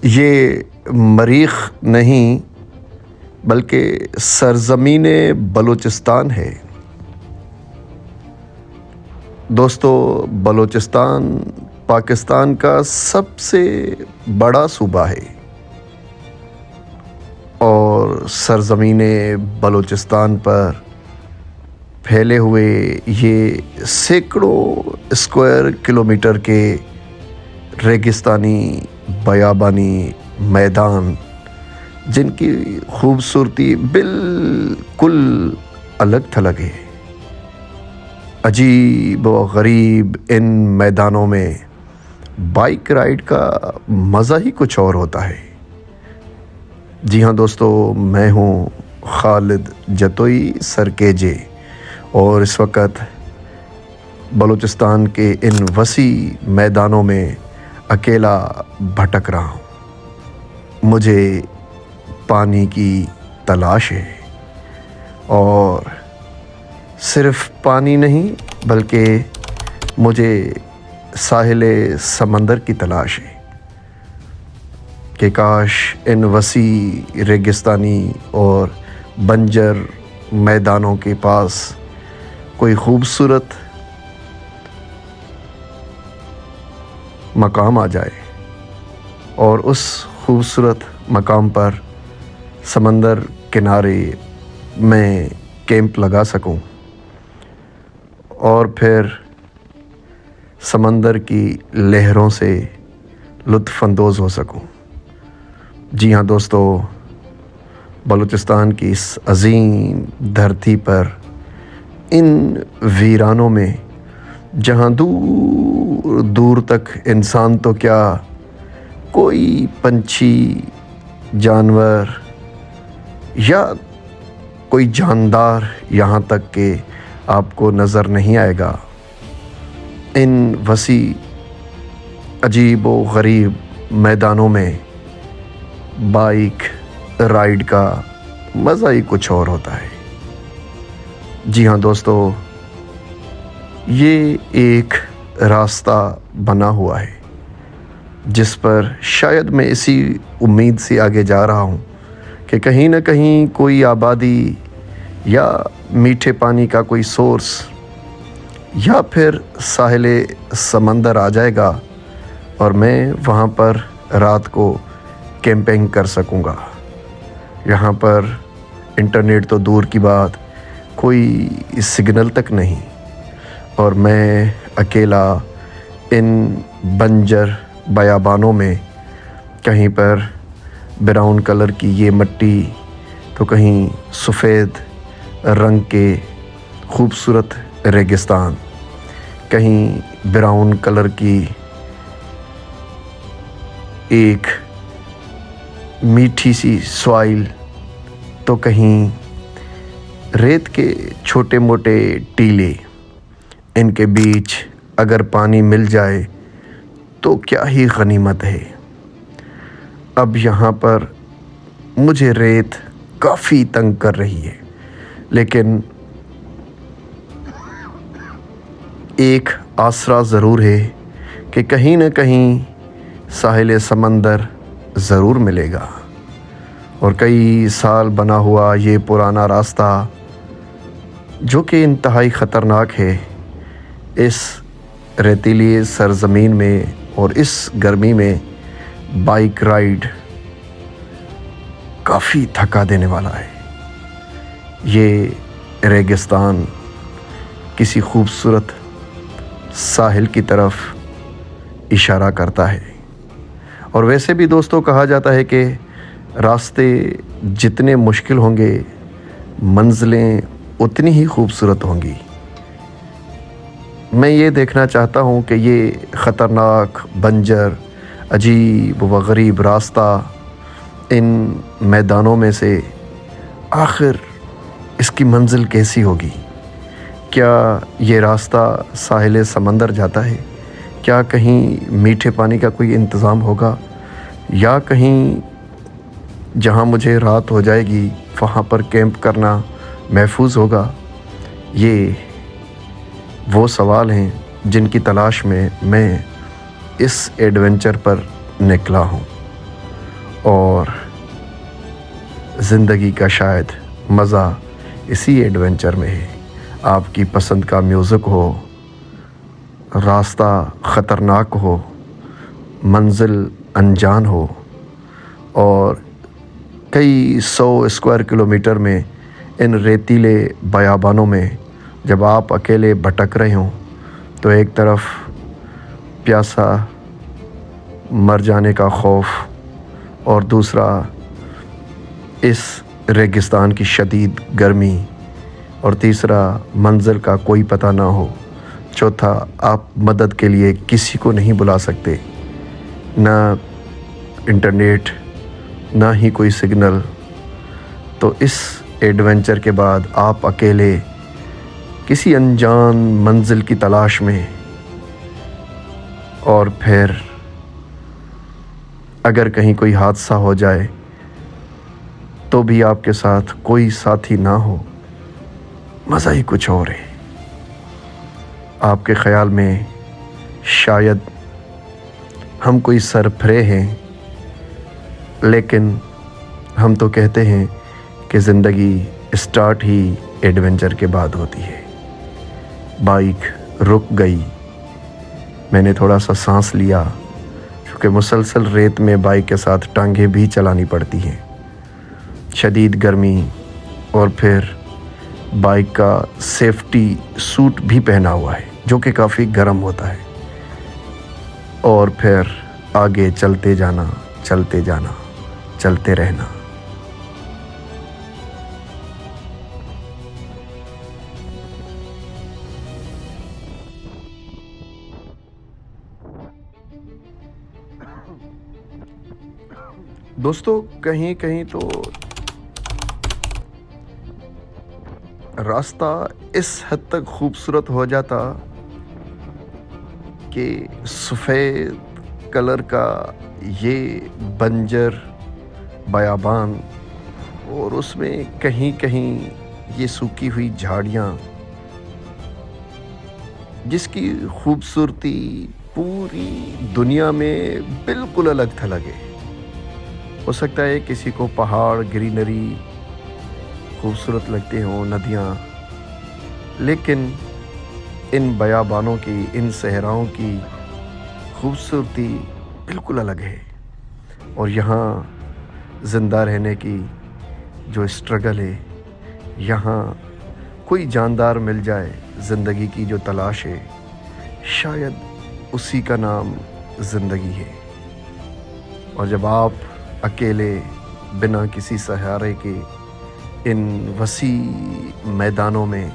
یہ مریخ نہیں بلکہ سرزمین بلوچستان ہے۔ دوستو، بلوچستان پاکستان کا سب سے بڑا صوبہ ہے اور سرزمین بلوچستان پر پھیلے ہوئے یہ سینکڑوں اسکوائر کلومیٹر کے ریگستانی بیابانی میدان، جن کی خوبصورتی بالکل الگ تھلگ ہے۔ عجیب و غریب ان میدانوں میں بائک رائڈ کا مزہ ہی کچھ اور ہوتا ہے۔ جی ہاں دوستو، میں ہوں خالد جتوئی سرکیجے اور اس وقت بلوچستان کے ان وسیع میدانوں میں اکیلا بھٹک رہا ہوں۔ مجھے پانی کی تلاش ہے، اور صرف پانی نہیں بلکہ مجھے ساحل سمندر کی تلاش ہے کہ کاش ان وسیع ریگستانی اور بنجر میدانوں کے پاس کوئی خوبصورت مقام آ جائے اور اس خوبصورت مقام پر سمندر کنارے میں کیمپ لگا سکوں اور پھر سمندر کی لہروں سے لطف اندوز ہو سکوں۔ جی ہاں دوستو، بلوچستان کی اس عظیم دھرتی پر ان ویرانوں میں جہاں دور دور تک انسان تو کیا، کوئی پنچھی، جانور یا کوئی جاندار یہاں تک کہ آپ کو نظر نہیں آئے گا، ان وسیع عجیب و غریب میدانوں میں بائک رائڈ کا مزہ ہی کچھ اور ہوتا ہے۔ جی ہاں دوستو، یہ ایک راستہ بنا ہوا ہے جس پر شاید میں اسی امید سے آگے جا رہا ہوں کہ کہیں نہ کہیں کوئی آبادی یا میٹھے پانی کا کوئی سورس یا پھر ساحل سمندر آ جائے گا اور میں وہاں پر رات کو کیمپنگ کر سکوں گا۔ یہاں پر انٹرنیٹ تو دور کی بات، کوئی سگنل تک نہیں، اور میں اکیلا ان بنجر بیابانوں میں، کہیں پر براؤن کلر کی یہ مٹی تو کہیں سفید رنگ کے خوبصورت ریگستان، کہیں براؤن کلر کی ایک میٹھی سی سوائل، تو کہیں ریت کے چھوٹے موٹے ٹیلے، ان کے بیچ اگر پانی مل جائے تو کیا ہی غنیمت ہے۔ اب یہاں پر مجھے ریت کافی تنگ کر رہی ہے، لیکن ایک آسرا ضرور ہے کہ کہیں نہ کہیں ساحل سمندر ضرور ملے گا، اور کئی سال بنا ہوا یہ پرانا راستہ جو کہ انتہائی خطرناک ہے، اس ریتیلی سرزمین میں اور اس گرمی میں بائک رائڈ کافی تھکا دینے والا ہے۔ یہ ریگستان کسی خوبصورت ساحل کی طرف اشارہ کرتا ہے، اور ویسے بھی دوستو کہا جاتا ہے کہ راستے جتنے مشکل ہوں گے، منزلیں اتنی ہی خوبصورت ہوں گی۔ میں یہ دیکھنا چاہتا ہوں کہ یہ خطرناک بنجر عجیب و غریب راستہ ان میدانوں میں سے آخر اس کی منزل کیسی ہوگی؟ کیا یہ راستہ ساحل سمندر جاتا ہے؟ کیا کہیں میٹھے پانی کا کوئی انتظام ہوگا، یا کہیں جہاں مجھے رات ہو جائے گی وہاں پر کیمپ کرنا محفوظ ہوگا؟ یہ وہ سوال ہیں جن کی تلاش میں اس ایڈونچر پر نکلا ہوں۔ اور زندگی کا شاید مزہ اسی ایڈونچر میں ہے۔ آپ کی پسند کا میوزک ہو، راستہ خطرناک ہو، منزل انجان ہو، اور کئی 100 اسکوائر کلومیٹر میں ان ریتیلے بیابانوں میں جب آپ اکیلے بھٹک رہے ہوں تو ایک طرف پیاسا مر جانے کا خوف اور دوسرا اس ریگستان کی شدید گرمی، اور تیسرا منزل کا کوئی پتہ نہ ہو، چوتھا آپ مدد کے لیے کسی کو نہیں بلا سکتے، نہ انٹرنیٹ نہ ہی کوئی سگنل۔ تو اس ایڈونچر کے بعد آپ اکیلے کسی انجان منزل کی تلاش میں، اور پھر اگر کہیں کوئی حادثہ ہو جائے تو بھی آپ کے ساتھ کوئی ساتھی نہ ہو، مزہ ہی کچھ اور ہے۔ آپ کے خیال میں شاید ہم کوئی سرفرے ہیں، لیکن ہم تو کہتے ہیں کہ زندگی اسٹارٹ ہی ایڈونچر کے بعد ہوتی ہے۔ بائک رک گئی، میں نے تھوڑا سا سانس لیا، کیونکہ مسلسل ریت میں بائک کے ساتھ ٹانگیں بھی چلانی پڑتی ہیں، شدید گرمی، اور پھر بائک کا سیفٹی سوٹ بھی پہنا ہوا ہے جو کہ کافی گرم ہوتا ہے، اور پھر آگے چلتے جانا، چلتے جانا، چلتے رہنا۔ دوستو، کہیں کہیں تو راستہ اس حد تک خوبصورت ہو جاتا کہ سفید کلر کا یہ بنجر بیابان، اور اس میں کہیں کہیں یہ سوکھی ہوئی جھاڑیاں، جس کی خوبصورتی پوری دنیا میں بالکل الگ تھلگ ہے۔ ہو سکتا ہے کسی کو پہاڑ، گرینری خوبصورت لگتے ہوں، ندیاں، لیکن ان بیابانوں کی، ان صحراؤں کی خوبصورتی بالکل الگ ہے۔ اور یہاں زندہ رہنے کی جو اسٹرگل ہے، یہاں کوئی جاندار مل جائے، زندگی کی جو تلاش ہے، شاید اسی کا نام زندگی ہے۔ اور جب آپ اکیلے بنا کسی سہارے کے ان وسیع میدانوں میں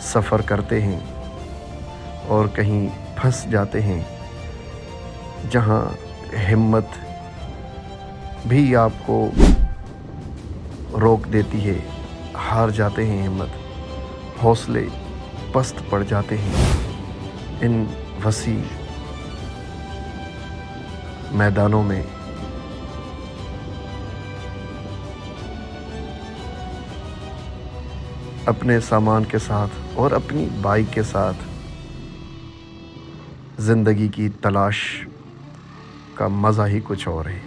سفر کرتے ہیں اور کہیں پھنس جاتے ہیں جہاں ہمت بھی آپ کو روک دیتی ہے، ہار جاتے ہیں، ہمت، حوصلے پست پڑ جاتے ہیں، ان وسیع میدانوں میں اپنے سامان کے ساتھ اور اپنی بائک کے ساتھ زندگی کی تلاش کا مزہ ہی کچھ اور ہے۔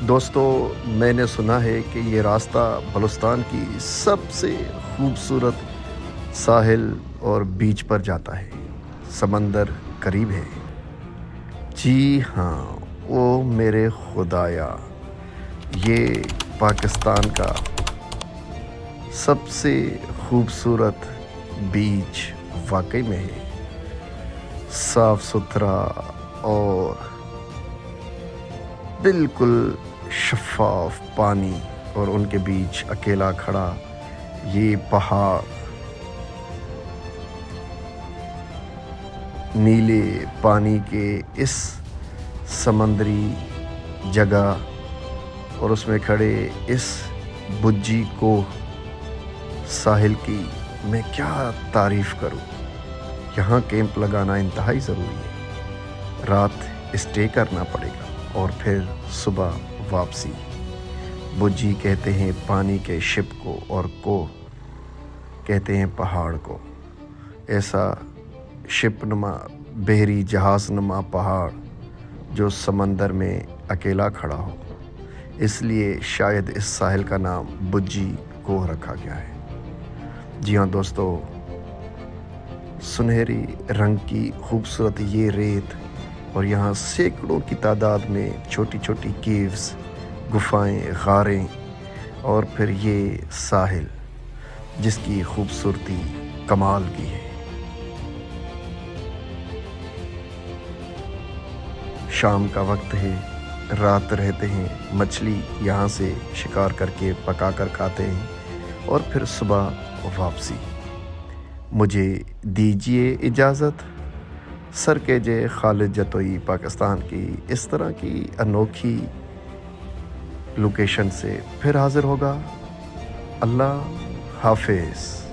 دوستو، میں نے سنا ہے کہ یہ راستہ بلوچستان کی سب سے خوبصورت ساحل اور بیچ پر جاتا ہے۔ سمندر قریب ہے۔ جی ہاں، او میرے خدایا، یہ پاکستان کا سب سے خوبصورت بیچ واقعی میں ہے۔ صاف ستھرا اور بالکل شفاف پانی، اور ان کے بیچ اکیلا کھڑا یہ پہاڑ، نیلے پانی کے اس سمندری جگہ اور اس میں کھڑے اس بجھی کو ساحل کی میں کیا تعریف کروں۔ یہاں کیمپ لگانا انتہائی ضروری ہے، رات اسٹے کرنا پڑے گا اور پھر صبح واپسی۔ بجھی کہتے ہیں پانی کے شپ کو اور کو کہتے ہیں پہاڑ کو۔ ایسا شپ نما بحری جہاز نما پہاڑ جو سمندر میں اکیلا کھڑا ہو، اس لیے شاید اس ساحل کا نام بجھی کوہ رکھا گیا ہے۔ جی ہاں دوستو، سنہری رنگ کی خوبصورت یہ ریت اور یہاں سینکڑوں کی تعداد میں چھوٹی چھوٹی کیوز، گفائیں، غاریں اور پھر یہ ساحل جس کی خوبصورتی کمال کی ہے۔ شام کا وقت ہے، رات رہتے ہیں، مچھلی یہاں سے شکار کر کے پکا کر کھاتے ہیں اور پھر صبح واپسی۔ مجھے دیجیے اجازت، سرکیجے خالد جتوئی پاکستان کی اس طرح کی انوکھی لوکیشن سے پھر حاضر ہوگا۔ اللہ حافظ۔